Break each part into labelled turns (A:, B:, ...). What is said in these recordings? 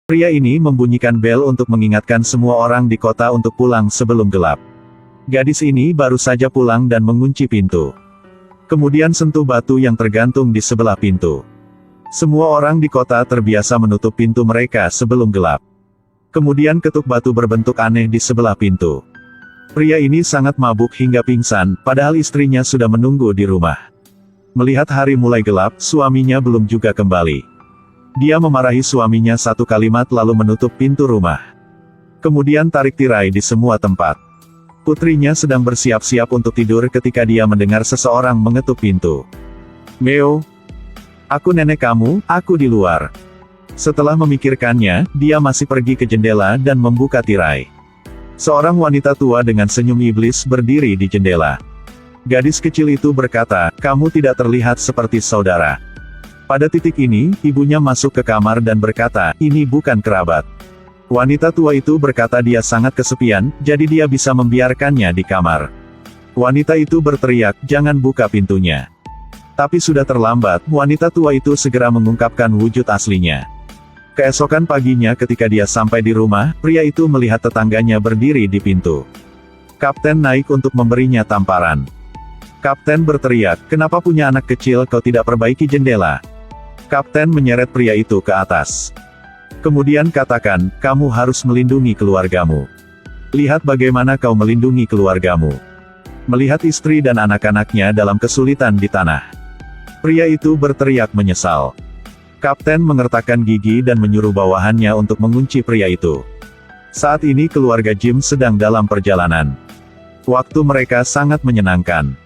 A: Pria ini membunyikan bel untuk mengingatkan semua orang di kota untuk pulang sebelum gelap. Gadis ini baru saja pulang dan mengunci pintu. Kemudian sentuh batu yang tergantung di sebelah pintu. Semua orang di kota terbiasa menutup pintu mereka sebelum gelap. Kemudian ketuk batu berbentuk aneh di sebelah pintu. Pria ini sangat mabuk hingga pingsan, padahal istrinya sudah menunggu di rumah. Melihat hari mulai gelap, suaminya belum juga kembali. Dia memarahi suaminya satu kalimat lalu menutup pintu rumah. Kemudian tarik tirai di semua tempat. Putrinya sedang bersiap-siap untuk tidur ketika dia mendengar seseorang mengetuk pintu. "Meo, aku nenek kamu, aku di luar." Setelah memikirkannya, dia masih pergi ke jendela dan membuka tirai. Seorang wanita tua dengan senyum iblis berdiri di jendela. Gadis kecil itu berkata, "Kamu tidak terlihat seperti saudara." Pada titik ini, ibunya masuk ke kamar dan berkata, "Ini bukan kerabat." Wanita tua itu berkata dia sangat kesepian, jadi dia bisa membiarkannya di kamar. Wanita itu berteriak, "Jangan buka pintunya." Tapi sudah terlambat, wanita tua itu segera mengungkapkan wujud aslinya. Keesokan paginya ketika dia sampai di rumah, pria itu melihat tetangganya berdiri di pintu. Kapten naik untuk memberinya tamparan. Kapten berteriak, "Kenapa punya anak kecil kau tidak perbaiki jendela?" Kapten menyeret pria itu ke atas. Kemudian katakan, "Kamu harus melindungi keluargamu. Lihat bagaimana kau melindungi keluargamu." Melihat istri dan anak-anaknya dalam kesulitan di tanah. Pria itu berteriak menyesal. Kapten mengertakkan gigi dan menyuruh bawahannya untuk mengunci pria itu. Saat ini keluarga Jim sedang dalam perjalanan. Waktu mereka sangat menyenangkan.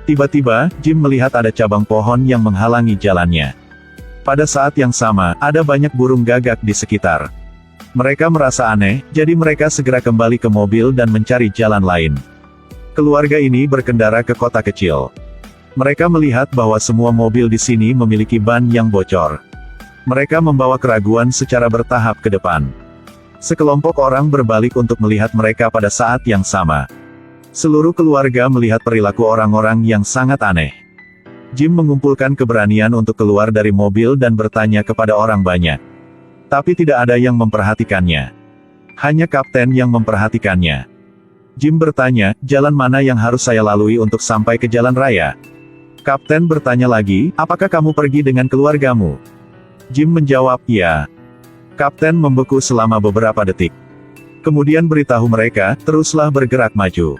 A: Tiba-tiba, Jim melihat ada cabang pohon yang menghalangi jalannya. Pada saat yang sama, ada banyak burung gagak di sekitar. Mereka merasa aneh, jadi mereka segera kembali ke mobil dan mencari jalan lain. Keluarga ini berkendara ke kota kecil. Mereka melihat bahwa semua mobil di sini memiliki ban yang bocor. Mereka membawa keraguan secara bertahap ke depan. Sekelompok orang berbalik untuk melihat mereka pada saat yang sama. Seluruh keluarga melihat perilaku orang-orang yang sangat aneh. Jim mengumpulkan keberanian untuk keluar dari mobil dan bertanya kepada orang banyak. Tapi tidak ada yang memperhatikannya. Hanya kapten yang memperhatikannya. Jim bertanya, "Jalan mana yang harus saya lalui untuk sampai ke jalan raya?" Kapten bertanya lagi, "Apakah kamu pergi dengan keluargamu?" Jim menjawab, "Ya." Kapten membeku selama beberapa detik. Kemudian beritahu mereka, teruslah bergerak maju.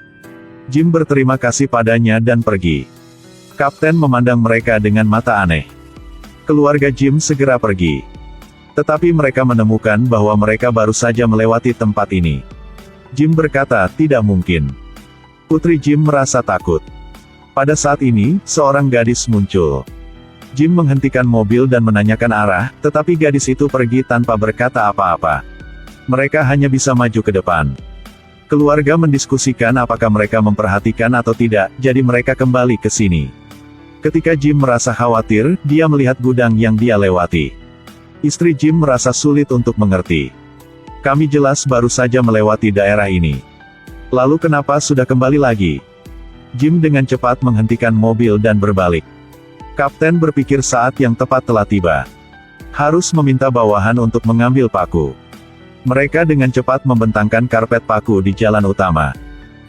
A: Jim berterima kasih padanya dan pergi. Kapten memandang mereka dengan mata aneh. Keluarga Jim segera pergi. Tetapi mereka menemukan bahwa mereka baru saja melewati tempat ini. Jim berkata, "Tidak mungkin." Putri Jim merasa takut. Pada saat ini, seorang gadis muncul. Jim menghentikan mobil dan menanyakan arah, tetapi gadis itu pergi tanpa berkata apa-apa. Mereka hanya bisa maju ke depan. Keluarga mendiskusikan apakah mereka memperhatikan atau tidak, jadi mereka kembali ke sini. Ketika Jim merasa khawatir, dia melihat gudang yang dia lewati. Istri Jim merasa sulit untuk mengerti. "Kami jelas baru saja melewati daerah ini. Lalu kenapa sudah kembali lagi?" Jim dengan cepat menghentikan mobil dan berbalik. Kapten berpikir saat yang tepat telah tiba. Harus meminta bawahan untuk mengambil paku. Mereka dengan cepat membentangkan karpet paku di jalan utama.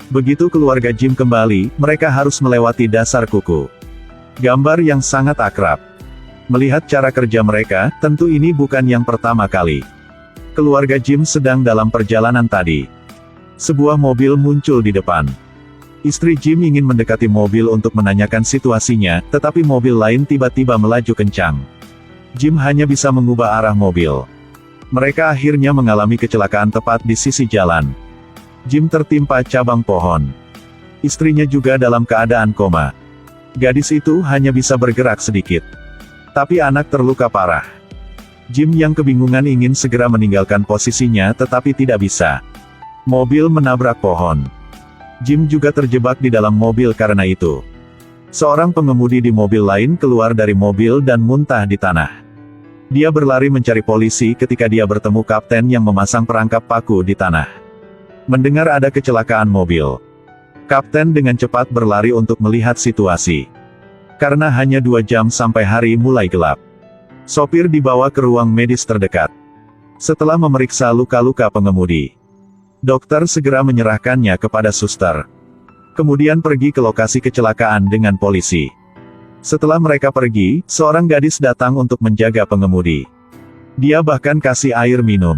A: Begitu keluarga Jim kembali, mereka harus melewati dasar kuku. Gambar yang sangat akrab. Melihat cara kerja mereka, tentu ini bukan yang pertama kali. Keluarga Jim sedang dalam perjalanan tadi. Sebuah mobil muncul di depan. Istri Jim ingin mendekati mobil untuk menanyakan situasinya, tetapi mobil lain tiba-tiba melaju kencang. Jim hanya bisa mengubah arah mobil. Mereka akhirnya mengalami kecelakaan tepat di sisi jalan. Jim tertimpa cabang pohon. Istrinya juga dalam keadaan koma. Gadis itu hanya bisa bergerak sedikit. Tapi anak terluka parah. Jim yang kebingungan ingin segera meninggalkan posisinya tetapi tidak bisa. Mobil menabrak pohon. Jim juga terjebak di dalam mobil karena itu. Seorang pengemudi di mobil lain keluar dari mobil dan muntah di tanah. Dia berlari mencari polisi ketika dia bertemu kapten yang memasang perangkap paku di tanah. Mendengar ada kecelakaan mobil. Kapten dengan cepat berlari untuk melihat situasi. Karena hanya 2 jam sampai hari mulai gelap. Sopir dibawa ke ruang medis terdekat. Setelah memeriksa luka-luka pengemudi, dokter segera menyerahkannya kepada suster. Kemudian pergi ke lokasi kecelakaan dengan polisi. Setelah mereka pergi, seorang gadis datang untuk menjaga pengemudi. Dia bahkan kasih air minum.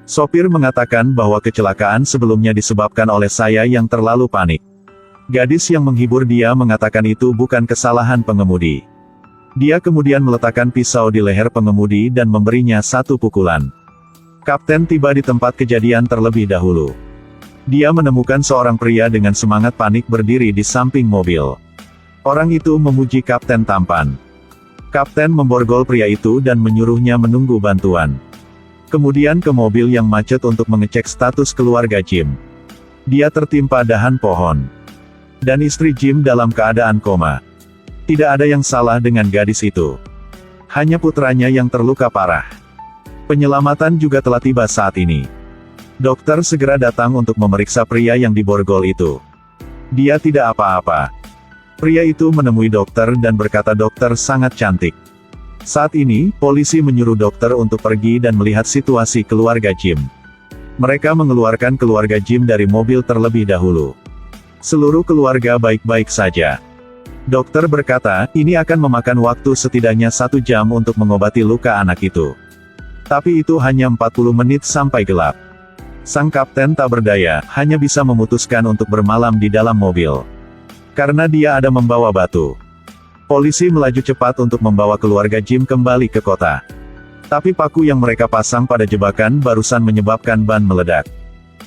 A: Sopir mengatakan bahwa kecelakaan sebelumnya disebabkan oleh saya yang terlalu panik. Gadis yang menghibur dia mengatakan itu bukan kesalahan pengemudi. Dia kemudian meletakkan pisau di leher pengemudi dan memberinya satu pukulan. Kapten tiba di tempat kejadian terlebih dahulu. Dia menemukan seorang pria dengan semangat panik berdiri di samping mobil. Orang itu memuji Kapten tampan. Kapten memborgol pria itu dan menyuruhnya menunggu bantuan. Kemudian ke mobil yang macet untuk mengecek status keluarga Jim. Dia tertimpa dahan pohon. Dan istri Jim dalam keadaan koma. Tidak ada yang salah dengan gadis itu. Hanya putranya yang terluka parah. Penyelamatan juga telah tiba saat ini. Dokter segera datang untuk memeriksa pria yang diborgol itu. Dia tidak apa-apa. Pria itu menemui dokter dan berkata dokter sangat cantik. Saat ini, polisi menyuruh dokter untuk pergi dan melihat situasi keluarga Jim. Mereka mengeluarkan keluarga Jim dari mobil terlebih dahulu. Seluruh keluarga baik-baik saja. Dokter berkata, ini akan memakan waktu setidaknya 1 jam untuk mengobati luka anak itu. Tapi itu hanya 40 menit sampai gelap. Sang kapten tak berdaya, hanya bisa memutuskan untuk bermalam di dalam mobil. Karena dia ada membawa batu. Polisi melaju cepat untuk membawa keluarga Jim kembali ke kota. Tapi paku yang mereka pasang pada jebakan barusan menyebabkan ban meledak.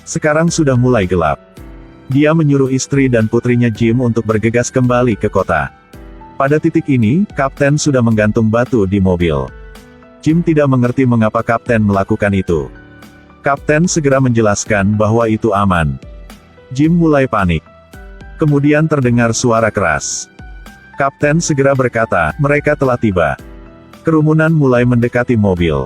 A: Sekarang sudah mulai gelap. Dia menyuruh istri dan putrinya Jim untuk bergegas kembali ke kota. Pada titik ini, kapten sudah menggantung batu di mobil. Jim tidak mengerti mengapa kapten melakukan itu. Kapten segera menjelaskan bahwa itu aman. Jim mulai panik. Kemudian terdengar suara keras. Kapten segera berkata, mereka telah tiba. Kerumunan mulai mendekati mobil.